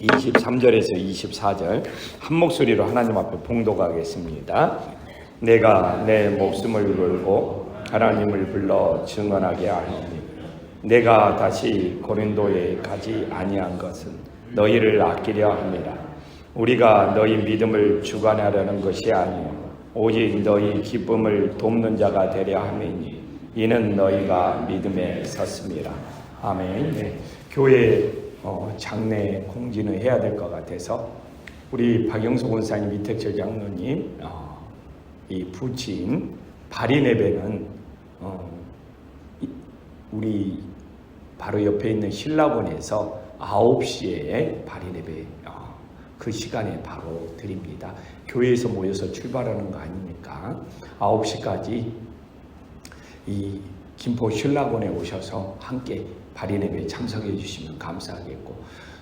23절에서 24절 한 목소리로 하나님 앞에 봉독하겠습니다. 내가 내 목숨을 걸고 하나님을 불러 증언하게 하노니 내가 다시 고린도에 가지 아니한 것은 너희를 아끼려 함이라. 우리가 너희 믿음을 주관하려는 것이 아니요 오직 너희 기쁨을 돕는 자가 되려 함이니 이는 너희가 믿음에 섰음이라. 아멘. 네. 교회 장례 공지는 해야 될 것 같아서 우리 박영수 권사님, 이택철 장로님 이 부친 발인예배는 우리 바로 옆에 있는 신라원에서 9시에 발인예배 그 시간에 바로 드립니다. 교회에서 모여서 출발하는 거 아니니까 9시까지 이 김포 신라원에 오셔서 함께 발인예배에 참석해 주시면 감사하겠고,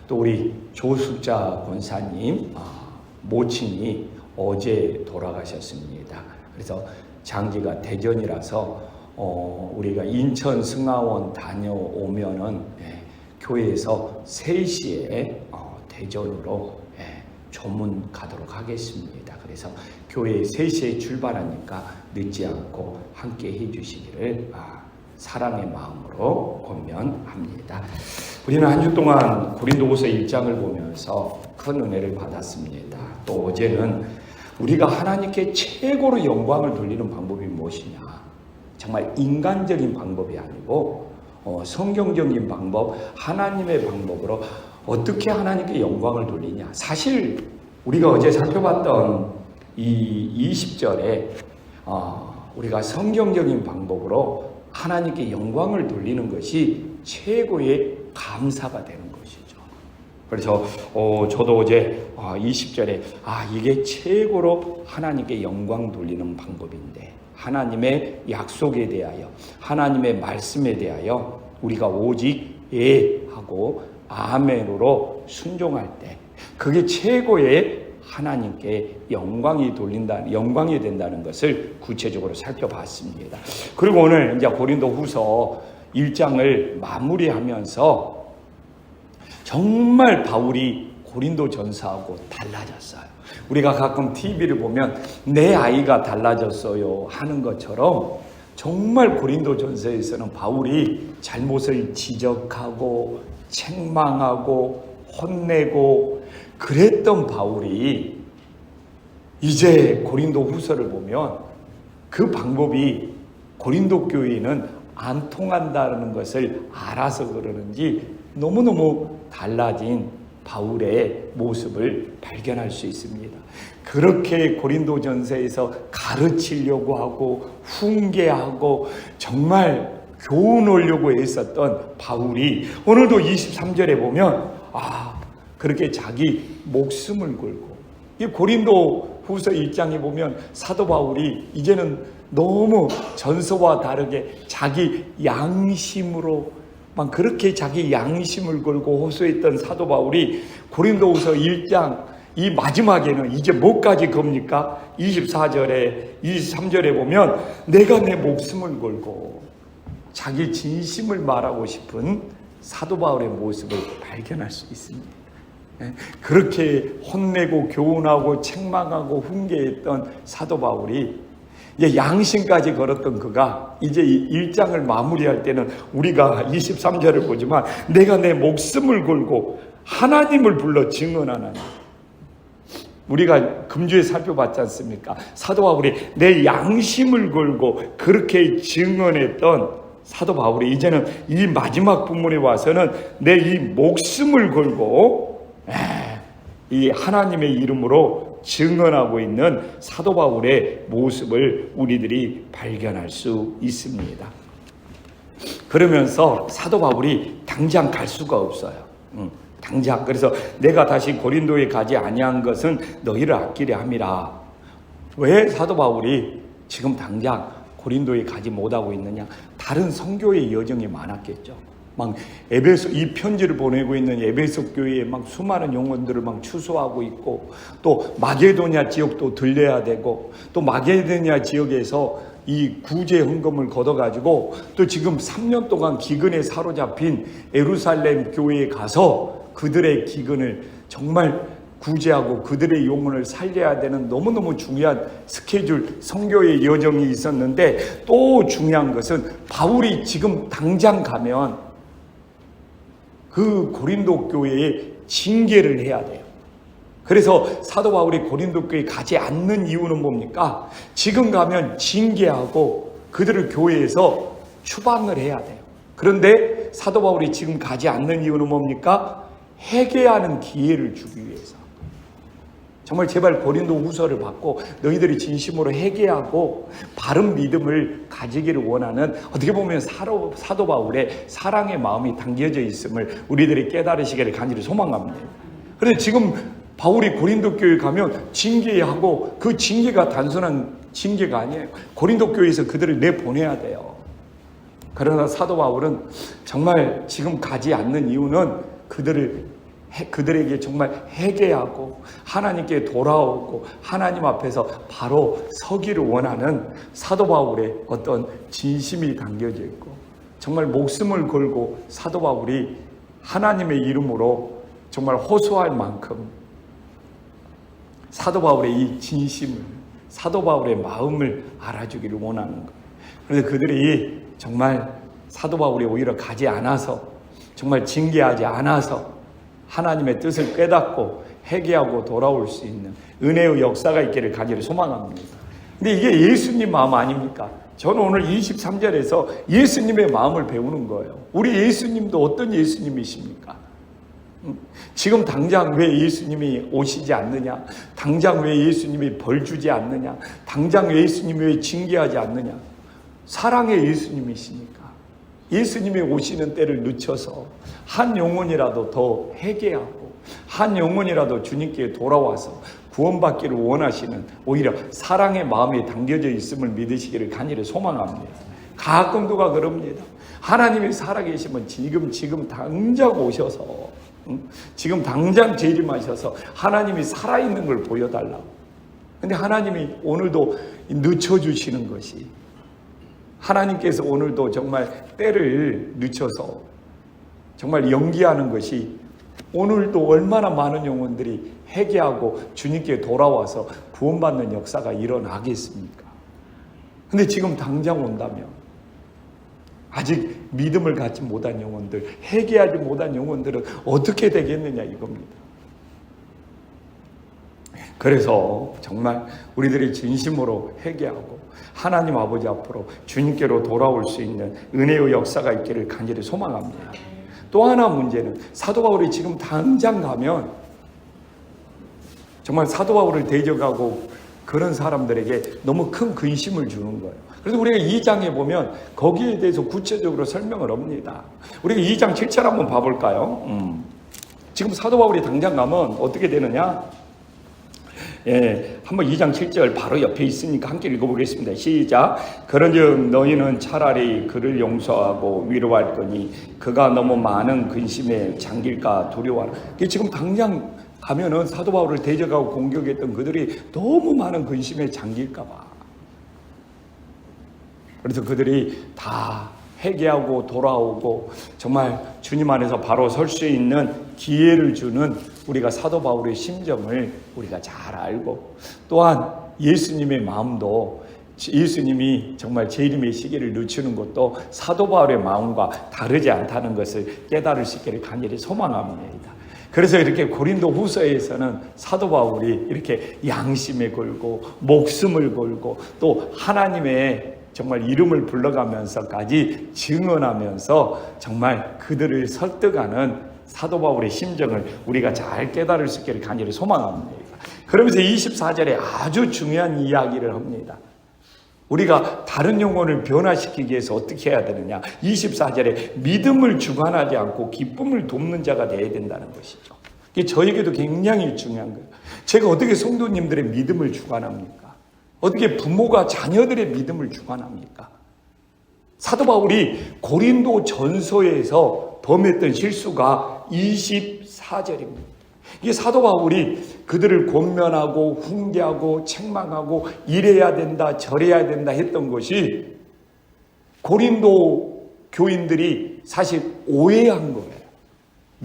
또 우리 조숙자 권사님 모친이 어제 돌아가셨습니다. 그래서 장지가 대전이라서 우리가 인천 승하원 다녀오면은 교회에서 3시에 대전으로 조문 가도록 하겠습니다. 그래서 교회 3시에 출발하니까 늦지 않고 함께 해주시기를 사랑의 마음으로 권면합니다. 우리는 한 주 동안 고린도후서 1장을 보면서 큰 은혜를 받았습니다. 또 어제는 우리가 하나님께 최고로 영광을 돌리는 방법이 무엇이냐, 정말 인간적인 방법이 아니고 성경적인 방법, 하나님의 방법으로 어떻게 하나님께 영광을 돌리냐. 사실 우리가 어제 살펴봤던 이 20절에 우리가 성경적인 방법으로 하나님께 영광을 돌리는 것이 최고의 감사가 되는 것이죠. 그래서 저도 어제 20절에 이게 최고로 하나님께 영광 돌리는 방법인데, 하나님의 약속에 대하여, 하나님의 말씀에 대하여 우리가 오직 하고 아멘으로 순종할 때 그게 최고의 하나님께 영광이 된다는 것을 구체적으로 살펴봤습니다. 그리고 오늘 이제 고린도후서 1장을 마무리하면서 정말 바울이 고린도 전서하고 달라졌어요. 우리가 가끔 TV를 보면 내 아이가 달라졌어요 하는 것처럼 정말 고린도 전서에서는 바울이 잘못을 지적하고 책망하고 혼내고 그랬던 바울이 이제 고린도 후서를 보면 그 방법이 고린도 교회에는 안 통한다는 것을 알아서 그러는지 너무너무 달라진 바울의 모습을 발견할 수 있습니다. 그렇게 고린도 전서에서 가르치려고 하고 훈계하고 정말 교훈하려고 했었던 바울이 오늘도 23절에 보면 그렇게 자기 목숨을 걸고, 이 고린도 후서 1장에 보면 사도 바울이 이제는 너무 전서와 다르게 자기 양심으로 그렇게 자기 양심을 걸고 호소했던 사도 바울이 고린도후서 1장 이 마지막에는 이제 뭐까지 겁니까? 24절에 23절에 보면 내가 내 목숨을 걸고 자기 진심을 말하고 싶은 사도 바울의 모습을 발견할 수 있습니다. 그렇게 혼내고 교훈하고 책망하고 훈계했던 사도 바울이 이제 양심까지 걸었던 그가 이제 1장을 마무리할 때는 우리가 23절을 보지만 내가 내 목숨을 걸고 하나님을 불러 증언하나니, 우리가 금주에 살펴봤지 않습니까? 사도 바울이 내 양심을 걸고 그렇게 증언했던 사도 바울이 이제는 이 마지막 부분에 와서는 내 이 목숨을 걸고 이 하나님의 이름으로 증언하고 있는 사도 바울의 모습을 우리들이 발견할 수 있습니다. 그러면서 사도 바울이 당장 갈 수가 없어요. 당장. 그래서 내가 다시 고린도에 가지 아니한 것은 너희를 아끼려 함이라. 왜 사도 바울이 지금 당장 고린도에 가지 못하고 있느냐? 다른 선교의 여정이 많았겠죠. 에베소, 이 편지를 보내고 있는 에베소 교회에 수많은 영혼들을 추수하고 있고, 또 마게도냐 지역도 들려야 되고, 또 마게도냐 지역에서 이 구제 헌금을 걷어가지고 또 지금 3년 동안 기근에 사로잡힌 예루살렘 교회에 가서 그들의 기근을 정말 구제하고 그들의 영혼을 살려야 되는 너무너무 중요한 스케줄, 선교의 여정이 있었는데, 또 중요한 것은 바울이 지금 당장 가면 그 고린도 교회에 징계를 해야 돼요. 그래서 사도 바울이 고린도 교회에 가지 않는 이유는 뭡니까? 지금 가면 징계하고 그들을 교회에서 추방을 해야 돼요. 그런데 사도 바울이 지금 가지 않는 이유는 뭡니까? 회개하는 기회를 주기 위해서. 정말 제발 고린도 후서를 받고 너희들이 진심으로 회개하고 바른 믿음을 가지기를 원하는, 어떻게 보면 사도 바울의 사랑의 마음이 담겨져 있음을 우리들이 깨달으시기를 간절히 소망합니다. 그런데 지금 바울이 고린도 교회에 가면 징계하고, 그 징계가 단순한 징계가 아니에요. 고린도 교회에서 그들을 내보내야 돼요. 그러나 사도 바울은 정말 지금 가지 않는 이유는 그들에게 정말 회개하고 하나님께 돌아오고 하나님 앞에서 바로 서기를 원하는 사도 바울의 어떤 진심이 담겨져 있고, 정말 목숨을 걸고 사도 바울이 하나님의 이름으로 정말 호소할 만큼 사도 바울의 이 진심을, 사도 바울의 마음을 알아주기를 원하는 거예요. 그래서 그들이 정말 사도 바울이 오히려 가지 않아서, 정말 징계하지 않아서 하나님의 뜻을 깨닫고 회개하고 돌아올 수 있는 은혜의 역사가 있기를 간절히 소망합니다. 근데 이게 예수님 마음 아닙니까? 저는 오늘 23절에서 예수님의 마음을 배우는 거예요. 우리 예수님도 어떤 예수님이십니까? 지금 당장 왜 예수님이 오시지 않느냐? 당장 왜 예수님이 벌 주지 않느냐? 당장 왜 예수님이 왜 징계하지 않느냐? 사랑의 예수님이시니까 예수님이 오시는 때를 늦춰서 한 영혼이라도 더 회개하고 한 영혼이라도 주님께 돌아와서 구원받기를 원하시는, 오히려 사랑의 마음이 담겨져 있음을 믿으시기를 간절히 소망합니다. 가끔 누가 그럽니다. 하나님이 살아계시면 지금 당장 오셔서, 지금 당장 재림하셔서 하나님이 살아있는 걸 보여달라고. 근데 하나님이 오늘도 늦춰주시는 것이, 하나님께서 오늘도 정말 때를 늦춰서 정말 연기하는 것이, 오늘도 얼마나 많은 영혼들이 회개하고 주님께 돌아와서 구원받는 역사가 일어나겠습니까? 근데 지금 당장 온다면 아직 믿음을 갖지 못한 영혼들, 회개하지 못한 영혼들은 어떻게 되겠느냐 이겁니다. 그래서 정말 우리들이 진심으로 회개하고 하나님 아버지 앞으로 주님께로 돌아올 수 있는 은혜의 역사가 있기를 간절히 소망합니다. 또 하나 문제는, 사도 바울이 지금 당장 가면 정말 사도 바울을 대적하고 그런 사람들에게 너무 큰 근심을 주는 거예요. 그래서 우리가 2장에 보면 거기에 대해서 구체적으로 설명을 합니다. 우리가 2장 7절 한번 봐볼까요? 지금 사도 바울이 당장 가면 어떻게 되느냐? 한번 2장 7절 바로 옆에 있으니까 함께 읽어보겠습니다. 시작. 그런즉 너희는 차라리 그를 용서하고 위로할 거니 그가 너무 많은 근심에 잠길까 두려워하라. 지금 당장 가면은 사도 바울을 대적하고 공격했던 그들이 너무 많은 근심에 잠길까 봐. 그래서 그들이 다 회개하고 돌아오고 정말 주님 안에서 바로 설 수 있는 기회를 주는 우리가 사도 바울의 심정을 우리가 잘 알고, 또한 예수님의 마음도, 예수님이 정말 재림의 시기를 늦추는 것도 사도 바울의 마음과 다르지 않다는 것을 깨달을 수 있기를 간절히 소망합니다. 그래서 이렇게 고린도 후서에서는 사도 바울이 이렇게 양심에 걸고 목숨을 걸고 또 하나님의 정말 이름을 불러가면서까지 증언하면서 정말 그들을 설득하는 사도 바울의 심정을 우리가 잘 깨달을 수 있기를 간절히 소망합니다. 그러면서 24절에 아주 중요한 이야기를 합니다. 우리가 다른 영혼을 변화시키기 위해서 어떻게 해야 되느냐? 24절에 믿음을 주관하지 않고 기쁨을 돕는 자가 되어야 된다는 것이죠. 이게 저에게도 굉장히 중요한 거예요. 제가 어떻게 성도님들의 믿음을 주관합니까? 어떻게 부모가 자녀들의 믿음을 주관합니까? 사도 바울이 고린도 전서에서 범했던 실수가 24절입니다. 이게 사도 바울이 그들을 권면하고 훈계하고 책망하고 이래야 된다 저래야 된다 했던 것이 고린도 교인들이 사실 오해한 거예요.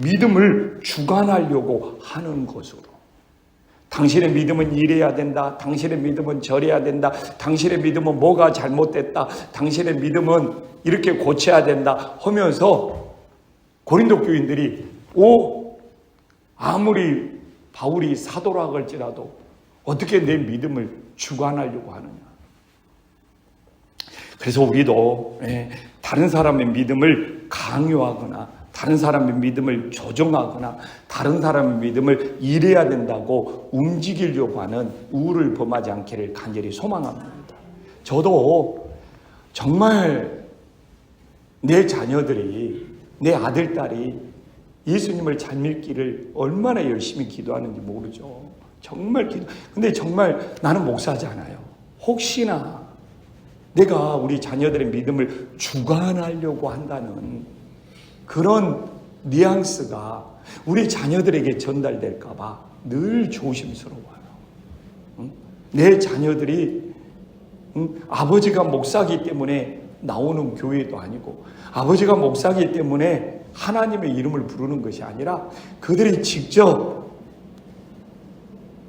믿음을 주관하려고 하는 것으로. 당신의 믿음은 이래야 된다. 당신의 믿음은 저래야 된다. 당신의 믿음은 뭐가 잘못됐다. 당신의 믿음은 이렇게 고쳐야 된다 하면서 고린도 교인들이 아무리 바울이 사도라 할지라도 어떻게 내 믿음을 주관하려고 하느냐. 그래서 우리도 다른 사람의 믿음을 강요하거나 다른 사람의 믿음을 조종하거나 다른 사람의 믿음을 이래야 된다고 움직이려고 하는 우를 범하지 않기를 간절히 소망합니다. 저도 정말 내 자녀들이, 내 아들, 딸이 예수님을 잘 믿기를 얼마나 열심히 기도하는지 모르죠. 정말 근데 정말 나는 목사잖아요. 혹시나 내가 우리 자녀들의 믿음을 주관하려고 한다는 그런 뉘앙스가 우리 자녀들에게 전달될까 봐 늘 조심스러워요. 내 자녀들이 아버지가 목사기 때문에 나오는 교회도 아니고 아버지가 목사기 때문에 하나님의 이름을 부르는 것이 아니라 그들이 직접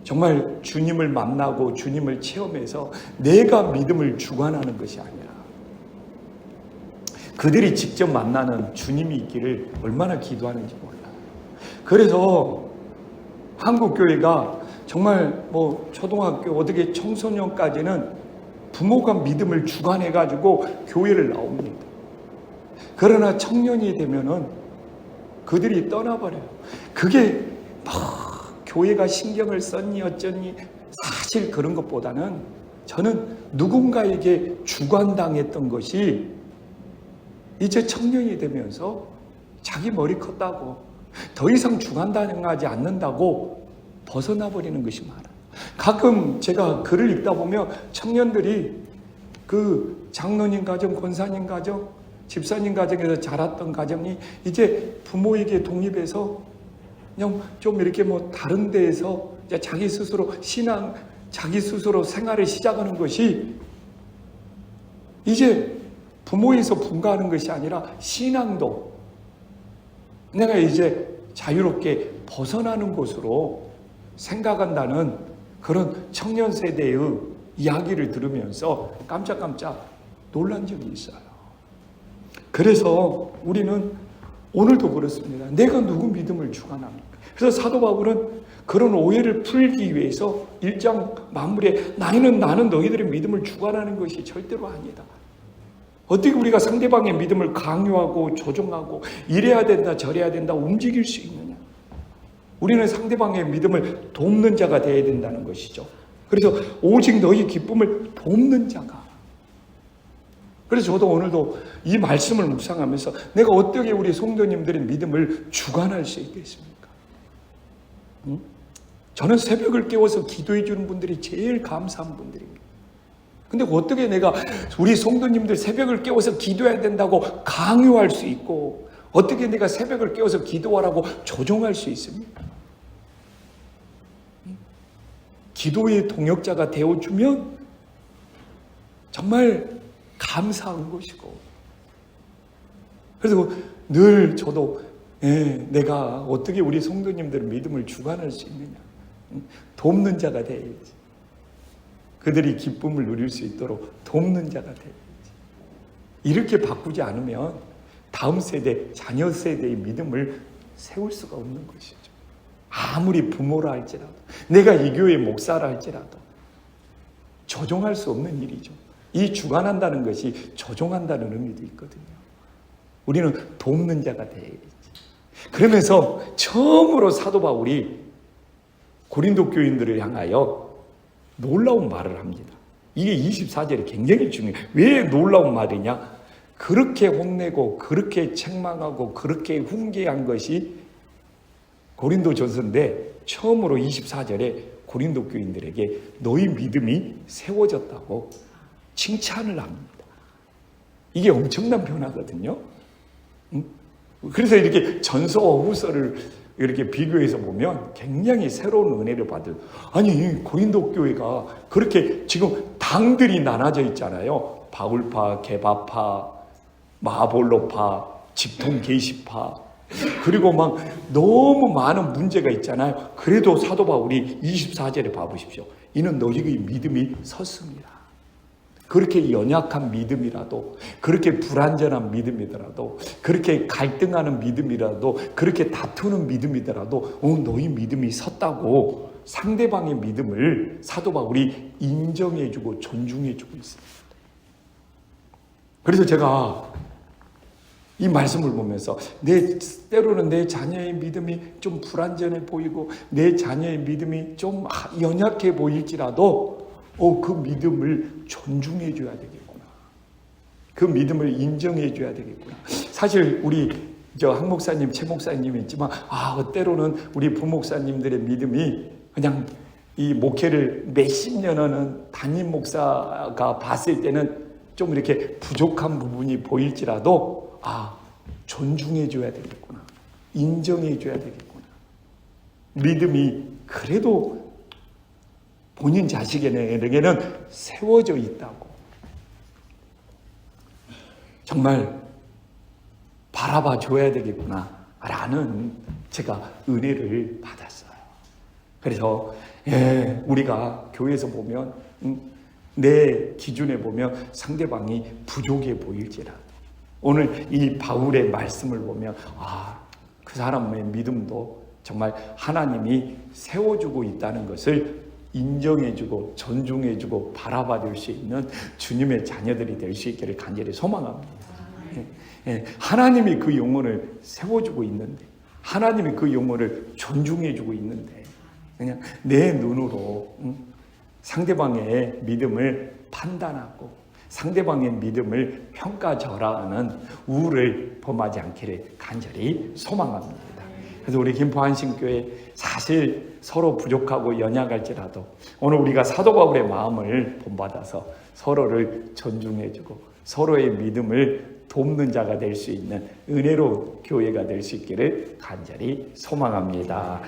정말 주님을 만나고 주님을 체험해서 내가 믿음을 주관하는 것이 아니라 그들이 직접 만나는 주님이 있기를 얼마나 기도하는지 몰라요. 그래서 한국교회가 정말 초등학교 어떻게 청소년까지는 부모가 믿음을 주관해가지고 교회를 나옵니다. 그러나 청년이 되면은 그들이 떠나버려요. 그게 교회가 신경을 썼니 어쩌니 사실 그런 것보다는 저는 누군가에게 주관당했던 것이 이제 청년이 되면서 자기 머리 컸다고 더 이상 주관당하지 않는다고 벗어나 버리는 것이 많아요. 가끔 제가 글을 읽다 보면 청년들이 그 장로님 가정, 권사님 가정, 집사님 가정에서 자랐던 가정이 이제 부모에게 독립해서 그냥 좀 이렇게 다른 데에서 이제 자기 스스로 신앙, 자기 스스로 생활을 시작하는 것이 이제 부모에서 분가하는 것이 아니라 신앙도 내가 이제 자유롭게 벗어나는 곳으로 생각한다는 그런 청년 세대의 이야기를 들으면서 깜짝깜짝 놀란 적이 있어요. 그래서 우리는 오늘도 그렇습니다. 내가 누구 믿음을 주관합니까? 그래서 사도 바울은 그런 오해를 풀기 위해서 1장 마무리에 나는 너희들의 믿음을 주관하는 것이 절대로 아니다. 어떻게 우리가 상대방의 믿음을 강요하고 조종하고 이래야 된다 저래야 된다 움직일 수 있느냐. 우리는 상대방의 믿음을 돕는 자가 되어야 된다는 것이죠. 그래서 오직 너희 기쁨을 돕는 자가. 그래서 저도 오늘도 이 말씀을 묵상하면서 내가 어떻게 우리 성도님들의 믿음을 주관할 수 있겠습니까? 저는 새벽을 깨워서 기도해 주는 분들이 제일 감사한 분들입니다. 근데 어떻게 내가 우리 성도님들 새벽을 깨워서 기도해야 된다고 강요할 수 있고 어떻게 내가 새벽을 깨워서 기도하라고 조종할 수 있습니까? 기도의 동역자가 되어주면 정말 감사한 것이고 그래서 늘 저도 내가 어떻게 우리 성도님들의 믿음을 주관할 수 있느냐 돕는 자가 되어야지. 그들이 기쁨을 누릴 수 있도록 돕는 자가 되어야지. 이렇게 바꾸지 않으면 다음 세대, 자녀 세대의 믿음을 세울 수가 없는 것이죠. 아무리 부모라 할지라도 내가 이 교회의 목사라 할지라도 조종할 수 없는 일이죠. 이 주관한다는 것이 조종한다는 의미도 있거든요. 우리는 돕는 자가 되어야지. 그러면서 처음으로 사도 바울이 고린도 교인들을 향하여 놀라운 말을 합니다. 이게 24절이 굉장히 중요해요. 왜 놀라운 말이냐? 그렇게 혼내고 그렇게 책망하고 그렇게 훈계한 것이 고린도 전서인데 처음으로 24절에 고린도 교인들에게 너희 믿음이 세워졌다고 칭찬을 합니다. 이게 엄청난 변화거든요. 그래서 이렇게 전서와 후서를 이렇게 비교해서 보면 굉장히 새로운 은혜를 받을. 아니 고린도 교회가 그렇게 지금 당들이 나눠져 있잖아요. 바울파, 게바파, 마아볼로파, 직통 게시파. 그리고 막 너무 많은 문제가 있잖아요. 그래도 사도 바울이 24절에 봐보십시오. 이는 너희의 믿음이 섰습니다. 그렇게 연약한 믿음이라도, 그렇게 불완전한 믿음이더라도, 그렇게 갈등하는 믿음이라도, 그렇게 다투는 믿음이더라도 너희 믿음이 섰다고 상대방의 믿음을 사도 바울이 인정해주고 존중해주고 있습니다. 그래서 제가 이 말씀을 보면서 때로는 내 자녀의 믿음이 좀 불완전해 보이고 내 자녀의 믿음이 좀 연약해 보일지라도 그 믿음을 존중해 줘야 되겠구나. 그 믿음을 인정해 줘야 되겠구나. 사실 우리 한 목사님, 최 목사님이 있지만 때로는 우리 부목사님들의 믿음이 그냥 이 목회를 몇십 년 하는 담임 목사가 봤을 때는 좀 이렇게 부족한 부분이 보일지라도 존중해 줘야 되겠구나. 인정해 줘야 되겠구나. 믿음이 그래도 본인 자식에게는 세워져 있다고. 정말 바라봐 줘야 되겠구나 라는 제가 은혜를 받았어요. 그래서 우리가 교회에서 보면 내 기준에 보면 상대방이 부족해 보일지라도 오늘 이 바울의 말씀을 보면 그 사람의 믿음도 정말 하나님이 세워주고 있다는 것을 인정해주고 존중해주고 바라봐줄 수 있는 주님의 자녀들이 될 수 있기를 간절히 소망합니다. 하나님이 그 영혼을 세워주고 있는데, 하나님이 그 영혼을 존중해주고 있는데 그냥 내 눈으로 상대방의 믿음을 판단하고 상대방의 믿음을 평가절하하는 우를 범하지 않기를 간절히 소망합니다. 그래서 우리 김포한신교회 사실 서로 부족하고 연약할지라도 오늘 우리가 사도 바울의 마음을 본받아서 서로를 존중해주고 서로의 믿음을 돕는 자가 될 수 있는 은혜로운 교회가 될 수 있기를 간절히 소망합니다.